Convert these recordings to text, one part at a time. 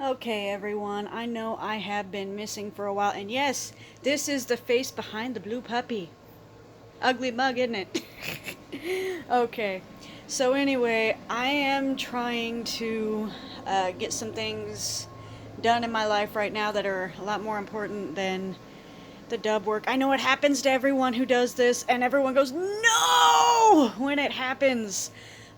Okay, everyone, I know I have been missing for a while, and yes, this is the face behind the blue puppy. Ugly mug, isn't it? Okay, so anyway, I am trying to get some things done in my life right now that are a lot more important than the dub work. I know it happens to everyone who does this, and everyone goes, no, when it happens.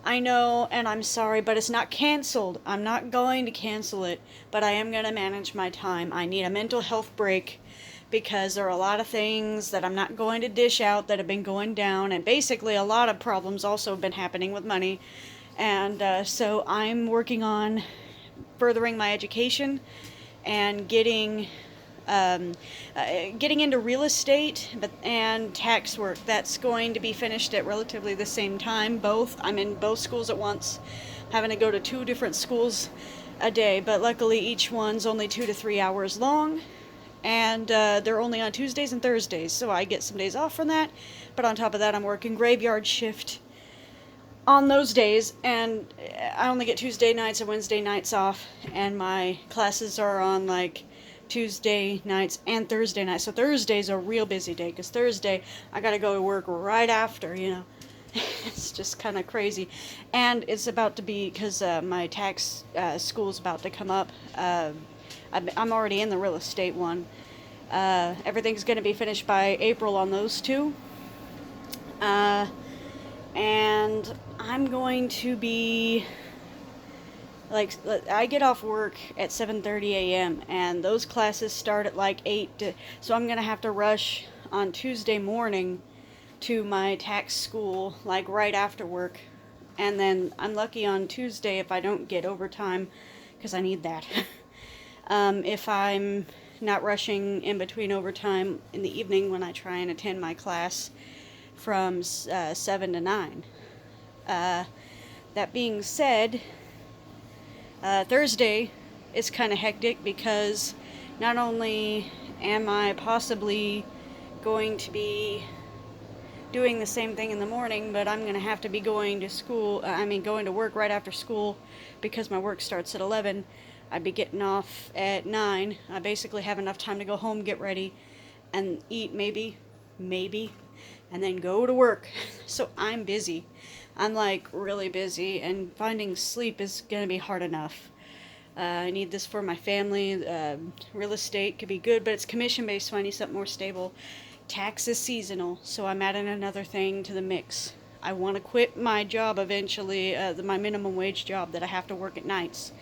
I know, and I'm sorry, but it's not canceled. I'm not going to cancel it, but I am going to manage my time. I need a mental health break because there are a lot of things that I'm not going to dish out that have been going down, and basically a lot of problems also have been happening with money. And so I'm working on furthering my education and um, getting into real estate and tax work. That's going to be finished at relatively the same time. Both. I'm in both schools at once, having to go to two different schools a day, but luckily each one's only 2 to 3 hours long, and they're only on Tuesdays and Thursdays, so I get some days off from that. But on top of that, I'm working graveyard shift on those days, and I only get Tuesday nights and Wednesday nights off, and my classes are on like Tuesday nights and Thursday nights. So Thursday's a real busy day because Thursday I gotta go to work right after. It's just kind of crazy. And it's about to be, because my tax school's about to come up. I'm already in the real estate one. Everything's going to be finished by April on those two. And I'm going to be like, I get off work at 7:30 a.m. and those classes start at like 8 so I'm going to have to rush on Tuesday morning to my tax school like right after work, and then I'm lucky on Tuesday if I don't get overtime because I need that. If I'm not rushing in between overtime in the evening when I try and attend my class from 7 to 9. That being said, Thursday is kind of hectic because not only am I possibly going to be doing the same thing in the morning, but I'm going to have to be going to school, going to work right after school because my work starts at 11. I'd be getting off at 9. I basically have enough time to go home, get ready, and eat maybe, and then go to work. So I'm busy. I'm like really busy, and finding sleep is going to be hard enough. I need this for my family. Real estate could be good, but it's commission based, so I need something more stable. Tax is seasonal, so I'm adding another thing to the mix. I want to quit my job eventually, my minimum wage job that I have to work at nights.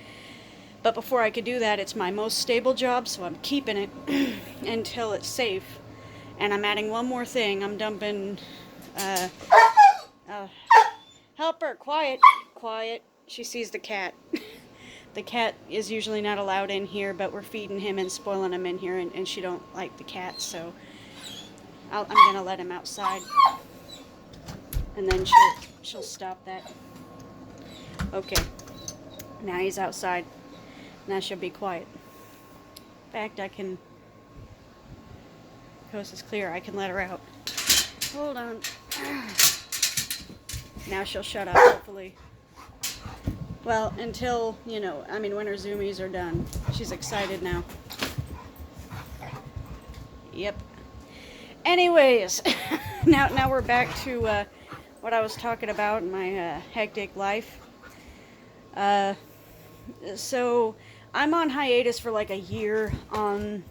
But before I could do that, it's my most stable job, so I'm keeping it until it's safe. And I'm adding one more thing. I'm dumping. Help her! Quiet. She sees the cat. The cat is usually not allowed in here, but we're feeding him and spoiling him in here, and she don't like the cat, so I'm gonna let him outside, and then she'll stop that. Okay, now he's outside. Now she'll be quiet. In fact, I can. Coast is clear. I can let her out. Hold on. Now she'll shut up, hopefully. Well, until, when her zoomies are done. She's excited now. Yep. Anyways, now we're back to what I was talking about in my hectic life. So I'm on hiatus for like a year on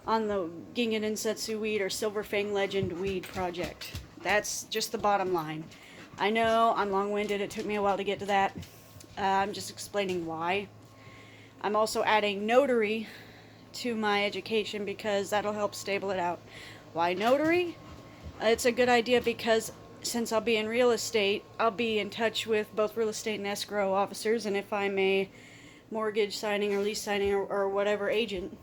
the Gingan Insetsu weed or Silver Fang Legend weed project. That's just the bottom line. I know I'm long-winded. It took me a while to get to that. I'm just explaining why. I'm also adding notary to my education because that'll help stable it out. Why notary? It's a good idea because since I'll be in real estate, I'll be in touch with both real estate and escrow officers, and if I'm a mortgage signing or lease signing or whatever agent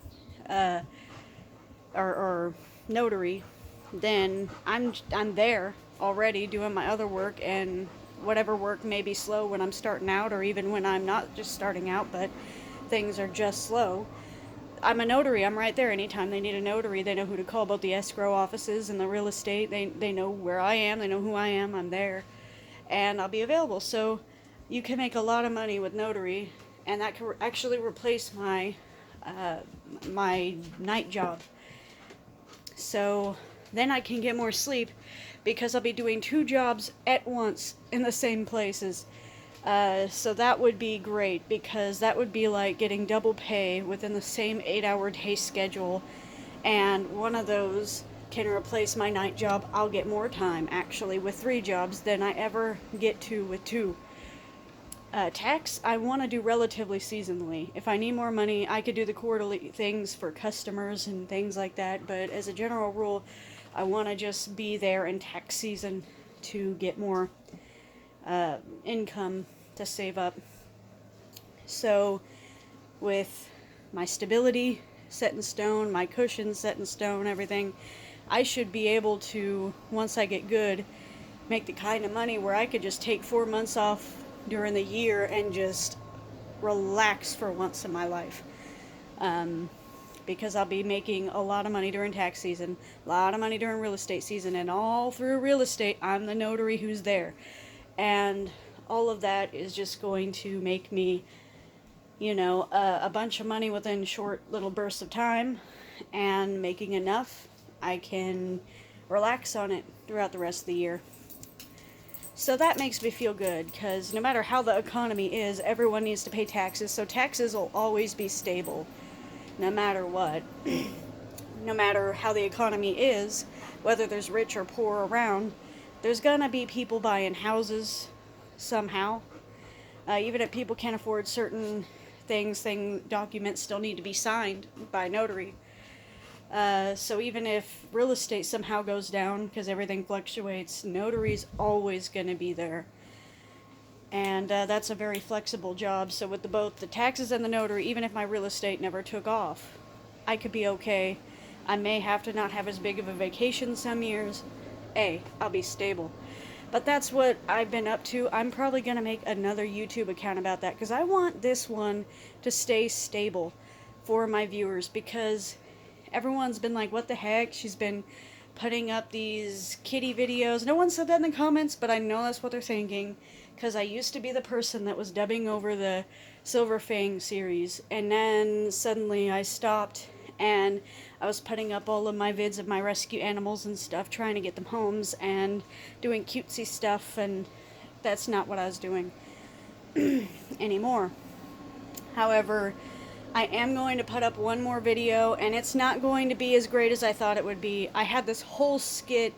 or notary, then I'm there already doing my other work, and whatever work may be slow when I'm starting out, or even when I'm not just starting out but things are just slow. I'm a notary. I'm right there. Anytime they need a notary, they know who to call. Both the escrow offices and the real estate, they know where I am. They know who I am. I'm there, and I'll be available. So you can make a lot of money with notary, and that could actually replace my my night job. So then I can get more sleep because I'll be doing 2 jobs at once in the same places. So that would be great because that would be like getting double pay within the same 8-hour day schedule, and one of those can replace my night job. I'll get more time actually with 3 jobs than I ever get to with 2. Tax, I want to do relatively seasonally. If I need more money, I could do the quarterly things for customers and things like that, but as a general rule, I want to just be there in tax season to get more income to save up. So, with my stability set in stone, my cushions set in stone, everything, I should be able to, once I get good, make the kind of money where I could just take 4 months off during the year and just relax for once in my life. Because I'll be making a lot of money during tax season, a lot of money during real estate season, and all through real estate, I'm the notary who's there. And all of that is just going to make me, a bunch of money within short little bursts of time, and making enough I can relax on it throughout the rest of the year. So that makes me feel good, because no matter how the economy is, everyone needs to pay taxes, so taxes will always be stable, no matter what. No matter how the economy is, whether there's rich or poor around, there's gonna be people buying houses somehow. Even if people can't afford certain things, documents still need to be signed by notary. So even if real estate somehow goes down because everything fluctuates, notary's always going to be there. And that's a very flexible job. So with both the taxes and the notary, even if my real estate never took off, I could be okay. I may have to not have as big of a vacation some years. I'll be stable. But that's what I've been up to. I'm probably going to make another YouTube account about that, because I want this one to stay stable for my viewers, because everyone's been like, what the heck? She's been putting up these kitty videos. No one said that in the comments, but I know that's what they're thinking, because I used to be the person that was dubbing over the Silver Fang series, and then suddenly I stopped, and I was putting up all of my vids of my rescue animals and stuff, trying to get them homes and doing cutesy stuff, and that's not what I was doing anymore. However, I am going to put up one more video, and it's not going to be as great as I thought it would be. I had this whole skit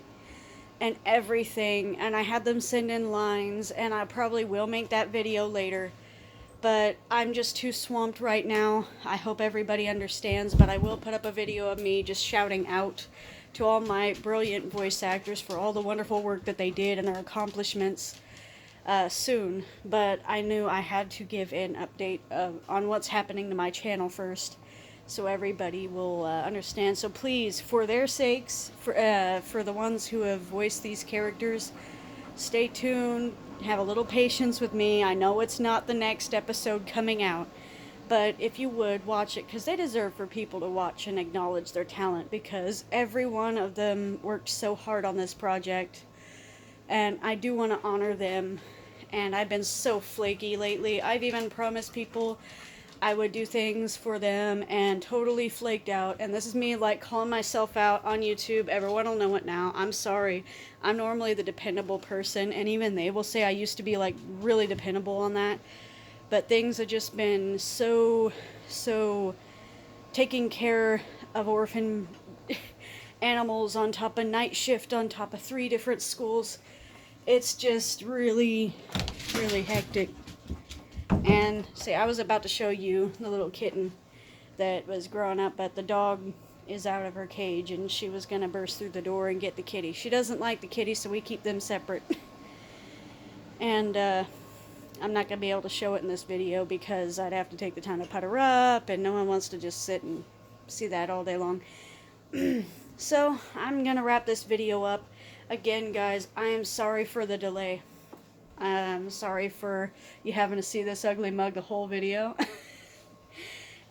and everything, and I had them send in lines, and I probably will make that video later. But I'm just too swamped right now. I hope everybody understands, but I will put up a video of me just shouting out to all my brilliant voice actors for all the wonderful work that they did and their accomplishments soon. But I knew I had to give an update on what's happening to my channel first, so everybody will understand. So please, for their sakes, for the ones who have voiced these characters, stay tuned. Have a little patience with me. I know it's not the next episode coming out, but if you would, watch it, because they deserve for people to watch and acknowledge their talent, because every one of them worked so hard on this project, and I do want to honor them. And I've been so flaky lately. I've even promised people I would do things for them and totally flaked out. And this is me like calling myself out on YouTube. Everyone will know it now. I'm sorry. I'm normally the dependable person, and even they will say I used to be like really dependable on that. But things have just been so taking care of orphan animals on top of night shift, on top of 3 different schools. It's just really hectic. And see, I was about to show you the little kitten that was growing up, but the dog is out of her cage, and she was going to burst through the door and get the kitty. She doesn't like the kitty, so we keep them separate. And I'm not going to be able to show it in this video because I'd have to take the time to put her up, and no one wants to just sit and see that all day long. So I'm going to wrap this video up. Again, guys, I am sorry for the delay. I'm sorry for you having to see this ugly mug the whole video.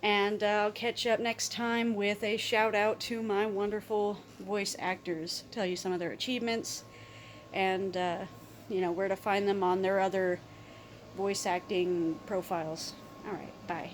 And I'll catch up next time with a shout out to my wonderful voice actors. Tell you some of their achievements and, where to find them on their other voice acting profiles. All right, bye.